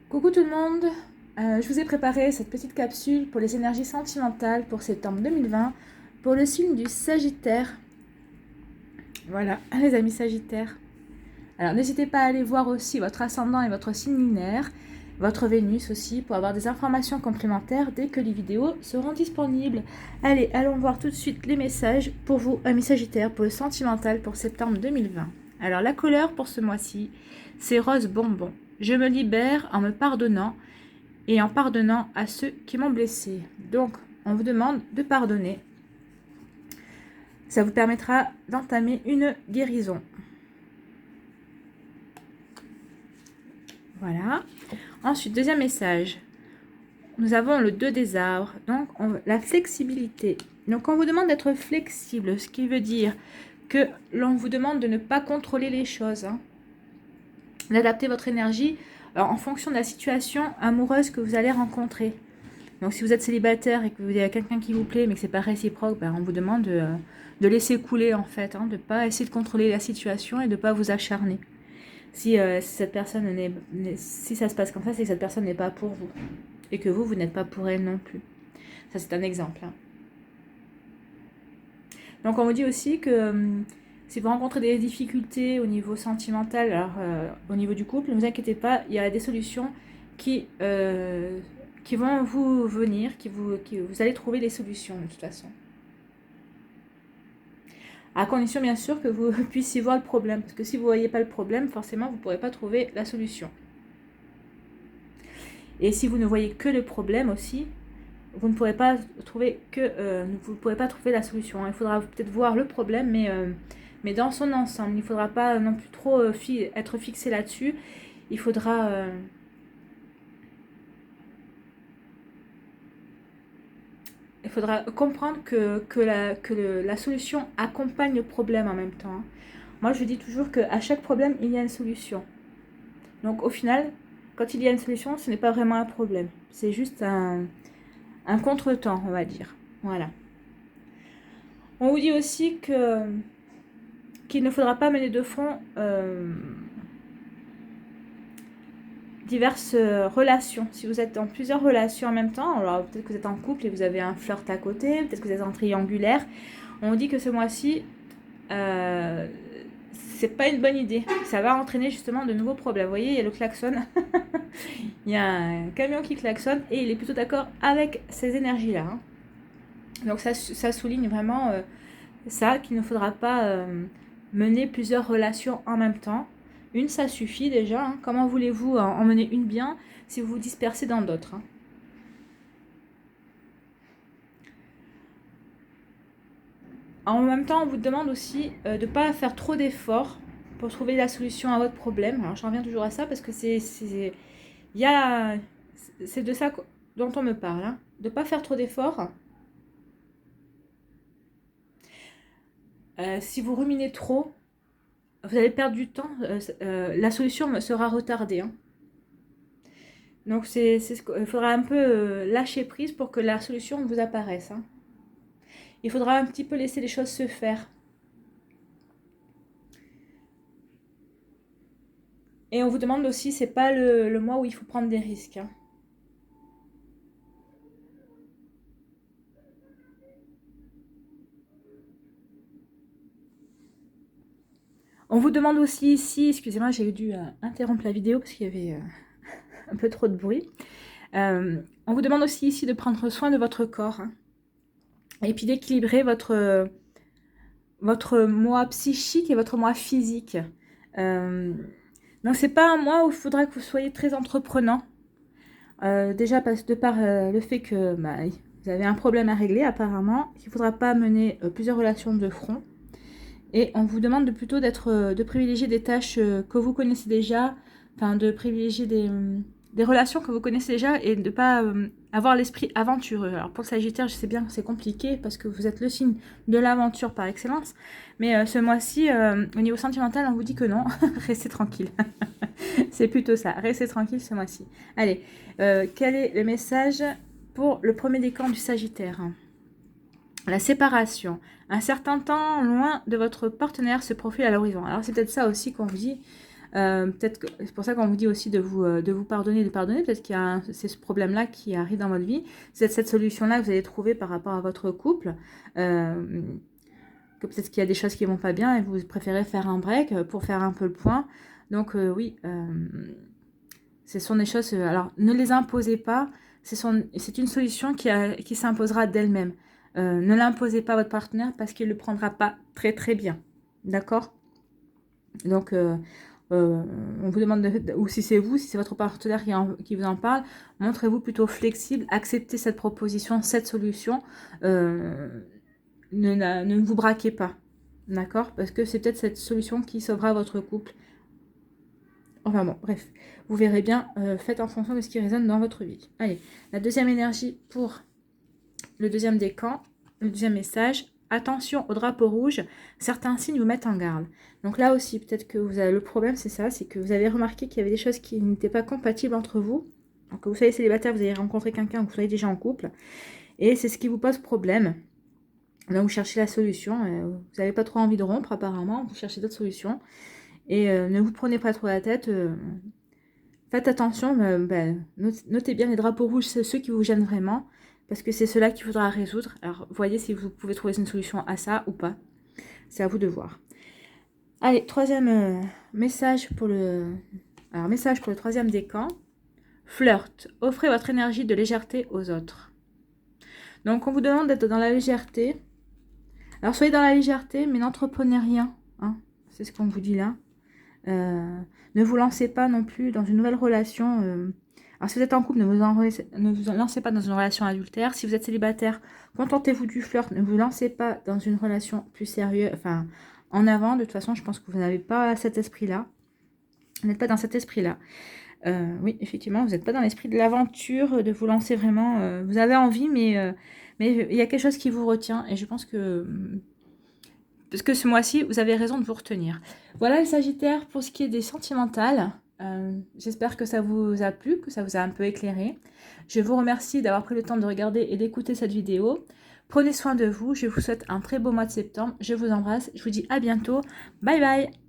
Coucou tout le monde, je vous ai préparé cette petite capsule pour les énergies sentimentales pour septembre 2020 pour le signe du Sagittaire. Voilà, les amis Sagittaires. Alors n'hésitez pas à aller voir aussi votre ascendant et votre signe lunaire, votre Vénus aussi, pour avoir des informations complémentaires dès que les vidéos seront disponibles. Allez, allons voir tout de suite les messages pour vous, amis Sagittaires, pour le sentimental pour septembre 2020. Alors la couleur pour ce mois-ci, c'est rose bonbon. Je me libère en me pardonnant et en pardonnant à ceux qui m'ont blessé. Donc, on vous demande de pardonner. Ça vous permettra d'entamer une guérison. Voilà. Ensuite, deuxième message. Nous avons le 2 des arbres, donc la flexibilité. Donc, on vous demande d'être flexible, ce qui veut dire que l'on vous demande de ne pas contrôler les choses, d'adapter votre énergie en fonction de la situation amoureuse que vous allez rencontrer. Donc si vous êtes célibataire et que vous avez quelqu'un qui vous plaît mais que c'est pas réciproque, on vous demande de laisser couler en fait, de ne pas essayer de contrôler la situation et de ne pas vous acharner. Si cette personne si ça se passe comme ça, c'est que cette personne n'est pas pour vous et que vous n'êtes pas pour elle non plus. Ça c'est un exemple. Donc on vous dit aussi que si vous rencontrez des difficultés au niveau sentimental, alors au niveau du couple, ne vous inquiétez pas, il y a des solutions qui vont vous venir, vous allez trouver des solutions de toute façon. À condition bien sûr que vous puissiez voir le problème, parce que si vous ne voyez pas le problème, forcément vous ne pourrez pas trouver la solution. Et si vous ne voyez que le problème aussi, vous ne pourrez pas trouver la solution. Il faudra peut-être voir le problème, mais dans son ensemble. Il ne faudra pas non plus trop être fixé là-dessus. Il faudra comprendre que la solution accompagne le problème en même temps. Moi, je dis toujours qu'à chaque problème, il y a une solution. Donc, au final, quand il y a une solution, ce n'est pas vraiment un problème. C'est juste un contretemps, on va dire. Voilà. On vous dit aussi qu'il ne faudra pas mener de front diverses relations. Si vous êtes dans plusieurs relations en même temps, alors peut-être que vous êtes en couple et vous avez un flirt à côté, peut-être que vous êtes en triangulaire, on vous dit que ce mois-ci, c'est pas une bonne idée. Ça va entraîner justement de nouveaux problèmes. Vous voyez, il y a le klaxon. Il y a un camion qui klaxonne et il est plutôt d'accord avec ces énergies-là. Donc ça souligne vraiment ça, qu'il ne faudra pas mener plusieurs relations en même temps. Une, ça suffit déjà. Comment voulez-vous en mener une bien si vous vous dispersez dans d'autres En même temps, on vous demande aussi de ne pas faire trop d'efforts pour trouver la solution à votre problème. Alors, j'en reviens toujours à ça parce que c'est de ça dont on me parle. De ne pas faire trop d'efforts. Si vous ruminez trop, vous allez perdre du temps. La solution sera retardée. Donc, il faudra un peu lâcher prise pour que la solution vous apparaisse. Il faudra un petit peu laisser les choses se faire. Et on vous demande aussi, c'est pas le mois où il faut prendre des risques. On vous demande aussi ici, excusez-moi, j'ai dû interrompre la vidéo parce qu'il y avait un peu trop de bruit. On vous demande aussi ici de prendre soin de votre corps et puis d'équilibrer votre moi psychique et votre moi physique. Donc c'est pas un mois où il faudra que vous soyez très entreprenant. Déjà de par le fait que vous avez un problème à régler apparemment, il ne faudra pas mener plusieurs relations de front. Et on vous demande plutôt de privilégier des tâches que vous connaissez déjà, enfin de privilégier des relations que vous connaissez déjà et de ne pas avoir l'esprit aventureux. Alors pour le Sagittaire, je sais bien que c'est compliqué parce que vous êtes le signe de l'aventure par excellence. Mais ce mois-ci, au niveau sentimental, on vous dit que non, restez tranquille. C'est plutôt ça, restez tranquille ce mois-ci. Allez, quel est le message pour le premier décan du Sagittaire ? La séparation. Un certain temps loin de votre partenaire se profile à l'horizon. Alors c'est peut-être ça aussi qu'on vous dit. Peut-être que c'est pour ça qu'on vous dit aussi de vous pardonner, de pardonner. Peut-être qu'il y a c'est ce problème-là qui arrive dans votre vie. C'est cette solution-là que vous allez trouver par rapport à votre couple. Que peut-être qu'il y a des choses qui vont pas bien et vous préférez faire un break pour faire un peu le point. Donc oui, ce sont des choses... alors, ne les imposez pas. C'est une solution qui s'imposera d'elle-même. Ne l'imposez pas à votre partenaire parce qu'il ne le prendra pas très très bien. D'accord? Donc, on vous demande, ou si c'est vous, si c'est votre partenaire qui vous en parle, montrez-vous plutôt flexible, acceptez cette proposition, cette solution. Ne vous braquez pas. D'accord? Parce que c'est peut-être cette solution qui sauvera votre couple. Enfin bon, bref, vous verrez bien, faites en fonction de ce qui résonne dans votre vie. Allez, la deuxième énergie pour le deuxième décan, le deuxième message. Attention au drapeau rouge, certains signes vous mettent en garde. Donc là aussi, peut-être que vous avez le problème, c'est ça, c'est que vous avez remarqué qu'il y avait des choses qui n'étaient pas compatibles entre vous. Donc que vous soyez célibataire, vous avez rencontré quelqu'un, vous soyez déjà en couple, et c'est ce qui vous pose problème. Là, vous cherchez la solution, vous n'avez pas trop envie de rompre apparemment, vous cherchez d'autres solutions. Et ne vous prenez pas trop la tête. Faites attention, notez bien les drapeaux rouges, c'est ceux qui vous gênent vraiment. Parce que c'est cela qu'il faudra résoudre. Alors, voyez si vous pouvez trouver une solution à ça ou pas. C'est à vous de voir. Allez, troisième message pour le... Alors, message pour le troisième décan. Flirt. Offrez votre énergie de légèreté aux autres. Donc, on vous demande d'être dans la légèreté. Alors, soyez dans la légèreté, mais n'entreprenez rien. Hein. C'est ce qu'on vous dit là. Ne vous lancez pas non plus dans une nouvelle relation. Alors, si vous êtes en couple, ne vous lancez pas dans une relation adultère. Si vous êtes célibataire, contentez-vous du flirt. Ne vous lancez pas dans une relation plus sérieuse. Enfin, en avant, de toute façon, je pense que vous n'avez pas cet esprit-là. Vous n'êtes pas dans cet esprit-là. Oui, effectivement, vous n'êtes pas dans l'esprit de l'aventure, de vous lancer vraiment. Vous avez envie, mais il y a quelque chose qui vous retient. Et je pense que... Parce que ce mois-ci, vous avez raison de vous retenir. Voilà les Sagittaires pour ce qui est des sentimentales. J'espère que ça vous a plu, que ça vous a un peu éclairé. Je vous remercie d'avoir pris le temps de regarder et d'écouter cette vidéo. Prenez soin de vous. Je vous souhaite un très beau mois de septembre. Je vous embrasse. Je vous dis à bientôt. Bye bye.